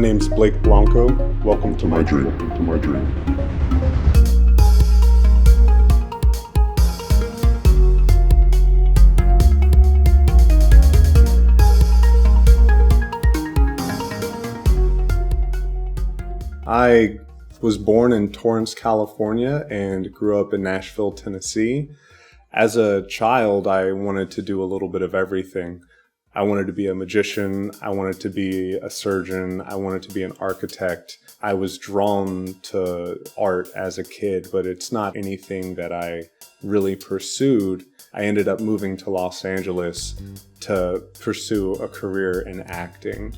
name's Blake Blanco. Welcome to my dream. I was born in Torrance, California, and grew up in Nashville, Tennessee. As a child, I wanted to do a little bit of everything. I wanted to be a magician. I wanted to be a surgeon. I wanted to be an architect. I was drawn to art as a kid, but it's not anything that I really pursued. I ended up moving to Los Angeles to pursue a career in acting.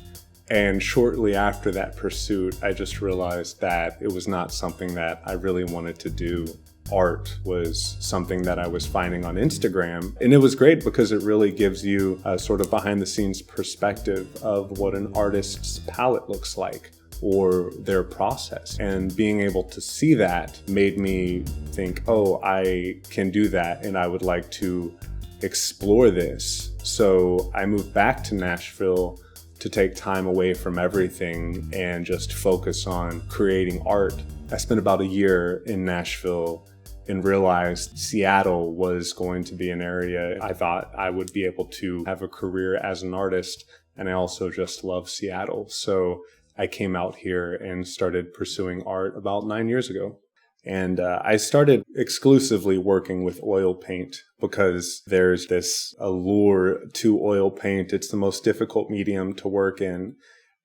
And shortly after that pursuit, I just realized that it was not something that I really wanted to do. Art was something that I was finding on Instagram. And it was great because it really gives you a sort of behind the scenes perspective of what an artist's palette looks like or their process. And being able to see that made me think, oh, I can do that and I would like to explore this. So I moved back to Nashville to take time away from everything and just focus on creating art. I spent about a year in Nashville and realized Seattle was going to be an area I thought I would be able to have a career as an artist. And I also just love Seattle. So I came out here and started pursuing art about 9 years ago. And I started exclusively working with oil paint because there's this allure to oil paint. It's the most difficult medium to work in.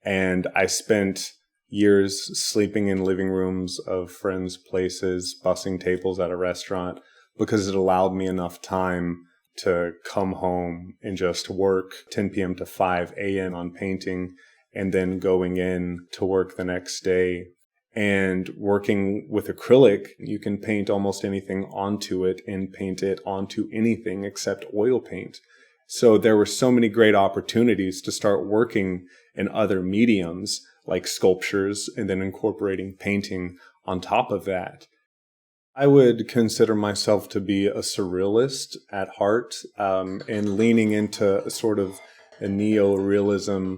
And I spent years sleeping in living rooms of friends' places, bussing tables at a restaurant, because it allowed me enough time to come home and just work 10 p.m. to 5 a.m. on painting and then going in to work the next day. And working with acrylic, you can paint almost anything onto it and paint it onto anything except oil paint. So there were so many great opportunities to start working in other mediums like sculptures and then incorporating painting on top of that. I would consider myself to be a surrealist at heart, and leaning into sort of a neo-realism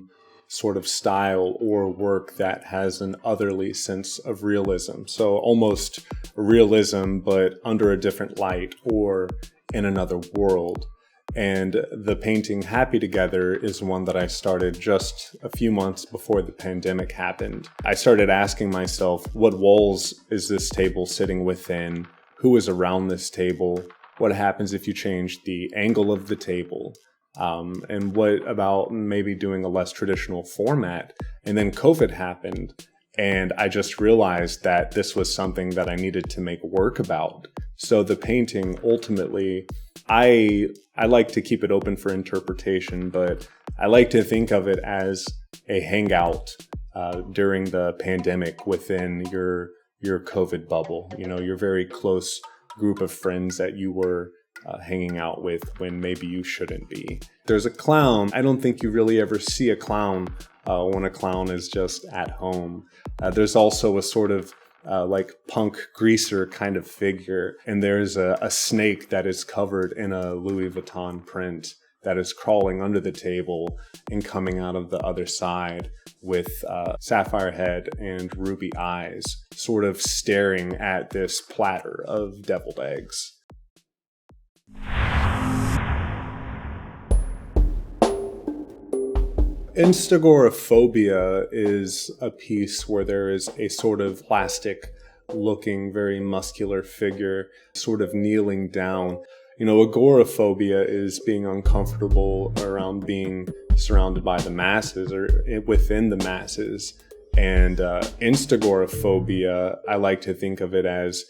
sort of style or work that has an otherly sense of realism. So almost realism, but under a different light or in another world. And the painting Happy Together is one that I started just a few months before the pandemic happened. I started asking myself, what walls is this table sitting within? Who is around this table? What happens if you change the angle of the table? And what about maybe doing a less traditional format? And then COVID happened, and I just realized that this was something that I needed to make work about. So the painting, ultimately, I like to keep it open for interpretation, but I like to think of it as a hangout during the pandemic within your COVID bubble. You know, your very close group of friends that you were hanging out with when maybe you shouldn't be. There's a clown. I don't think you really ever see a clown when a clown is just at home. There's also a sort of like punk greaser kind of figure. And there's a snake that is covered in a Louis Vuitton print that is crawling under the table and coming out of the other side with sapphire head and ruby eyes, sort of staring at this platter of deviled eggs. Agoraphobia is a piece where there is a sort of plastic looking, very muscular figure sort of kneeling down. You know, agoraphobia is being uncomfortable around being surrounded by the masses or within the masses. And instagoraphobia, I like to think of it as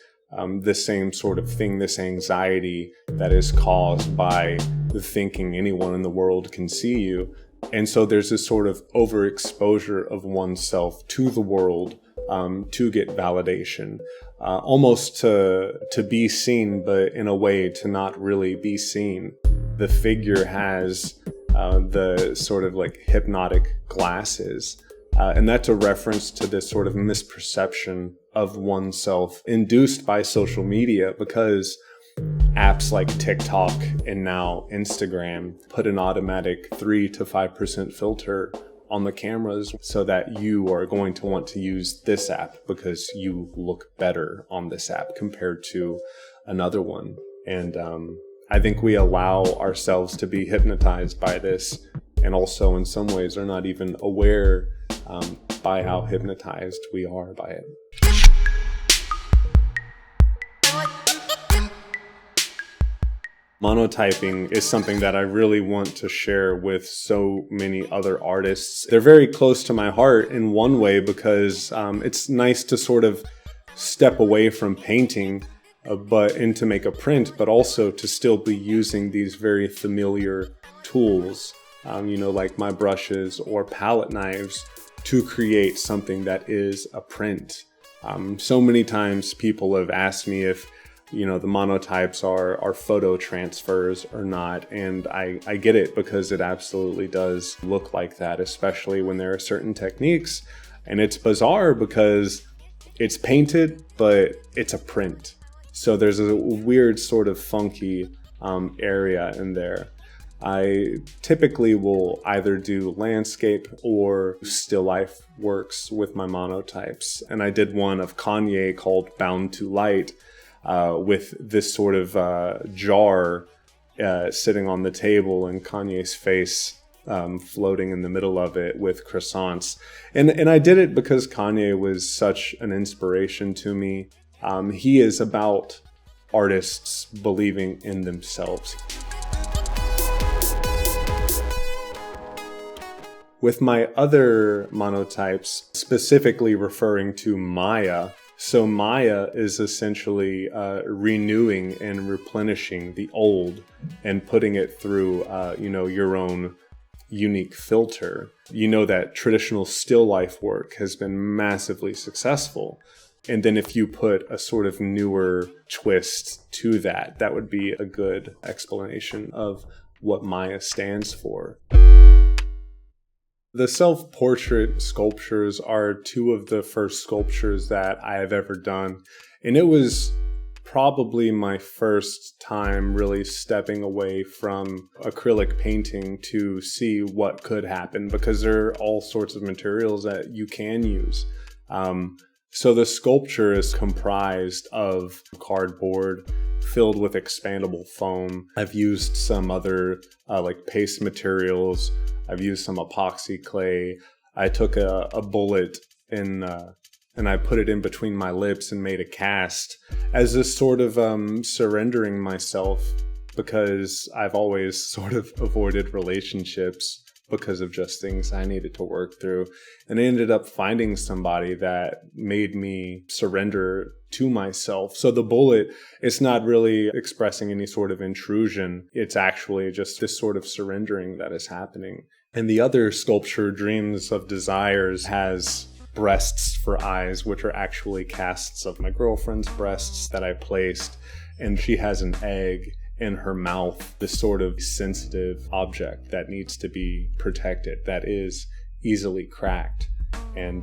the same sort of thing, this anxiety that is caused by thinking anyone in the world can see you. And so there's this sort of overexposure of oneself to the world to get validation, almost to be seen, but in a way to not really be seen. The figure has the sort of like hypnotic glasses, and that's a reference to this sort of misperception of oneself induced by social media, because apps like TikTok and now Instagram put an automatic 3 to 5% filter on the cameras so that you are going to want to use this app because you look better on this app compared to another one. And I think we allow ourselves to be hypnotized by this, and also in some ways are not even aware by how hypnotized we are by it. Monotyping is something that I really want to share with so many other artists. They're very close to my heart in one way because it's nice to sort of step away from painting and to make a print, but also to still be using these very familiar tools, like my brushes or palette knives, to create something that is a print. So many times people have asked me if the monotypes are photo transfers or not. And I get it, because it absolutely does look like that, especially when there are certain techniques. And it's bizarre because it's painted, but it's a print. So there's a weird sort of funky area in there. I typically will either do landscape or still life works with my monotypes. And I did one of Kanye called Bound to Light, with this sort of jar sitting on the table and Kanye's face floating in the middle of it with croissants. And I did it because Kanye was such an inspiration to me. He is about artists believing in themselves. With my other monotypes, specifically referring to Maya, so Maya is essentially renewing and replenishing the old and putting it through, your own unique filter. You know that traditional still life work has been massively successful. And then if you put a sort of newer twist to that, that would be a good explanation of what Maya stands for. The self-portrait sculptures are two of the first sculptures that I have ever done. And it was probably my first time really stepping away from acrylic painting to see what could happen, because there are all sorts of materials that you can use. So the sculpture is comprised of cardboard filled with expandable foam. I've used some other paste materials. I've used some epoxy clay. I took a bullet and I put it in between my lips and made a cast as a sort of surrendering myself, because I've always sort of avoided relationships because of just things I needed to work through. And I ended up finding somebody that made me surrender to myself. So the bullet, it's not really expressing any sort of intrusion. It's actually just this sort of surrendering that is happening. And the other sculpture, Dreams of Desires, has breasts for eyes, which are actually casts of my girlfriend's breasts that I placed. And she has an egg in her mouth, this sort of sensitive object that needs to be protected, that is easily cracked. And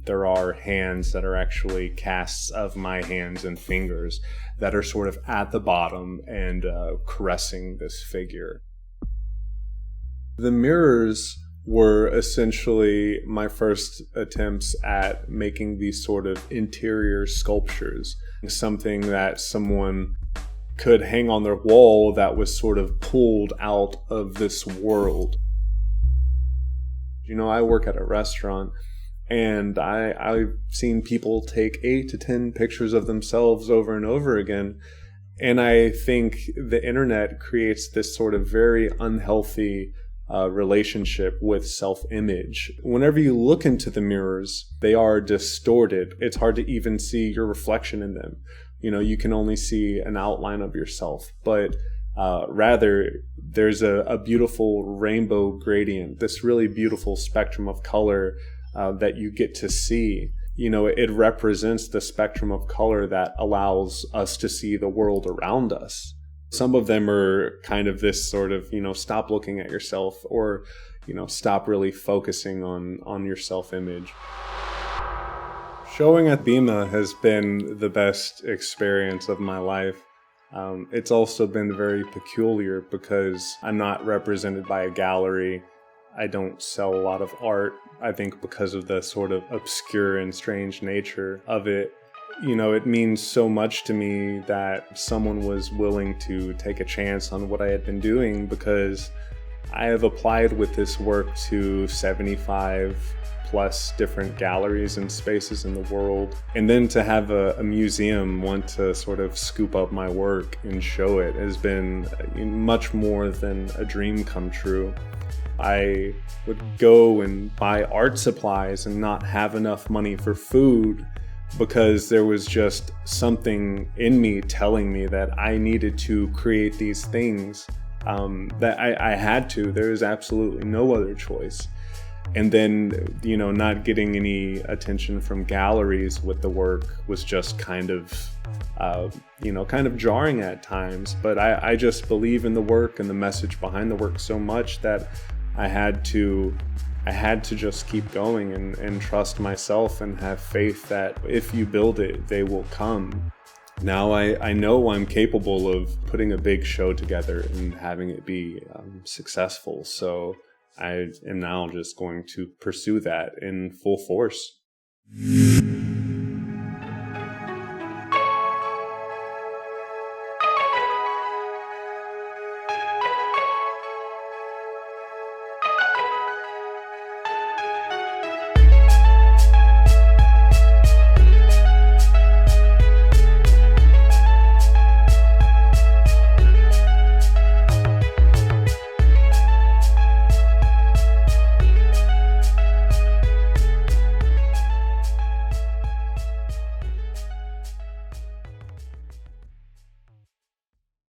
there are hands that are actually casts of my hands and fingers that are sort of at the bottom and caressing this figure. The mirrors were essentially my first attempts at making these sort of interior sculptures, something that someone could hang on their wall that was sort of pulled out of this world. I work at a restaurant, and I've seen people take 8 to 10 pictures of themselves over and over again. And I think the internet creates this sort of very unhealthy relationship with self-image. Whenever you look into the mirrors, they are distorted. It's hard to even see your reflection in them. You can only see an outline of yourself, but rather there's a beautiful rainbow gradient, this really beautiful spectrum of color that you get to see. It represents the spectrum of color that allows us to see the world around us. Some of them are kind of this sort of, stop looking at yourself, or, stop really focusing on your self-image. Showing at BIMA has been the best experience of my life. It's also been very peculiar because I'm not represented by a gallery. I don't sell a lot of art, I think because of the sort of obscure and strange nature of it. You know, it means so much to me that someone was willing to take a chance on what I had been doing, because I have applied with this work to 75 plus different galleries and spaces in the world. And then to have a museum want to sort of scoop up my work and show it has been much more than a dream come true. I would go and buy art supplies and not have enough money for food because there was just something in me telling me that I needed to create these things, that I had to. There is absolutely no other choice. And then, not getting any attention from galleries with the work was just kind of jarring at times. But I just believe in the work and the message behind the work so much that I had to just keep going and trust myself and have faith that if you build it, they will come. Now I know I'm capable of putting a big show together and having it be successful. So I am now just going to pursue that in full force.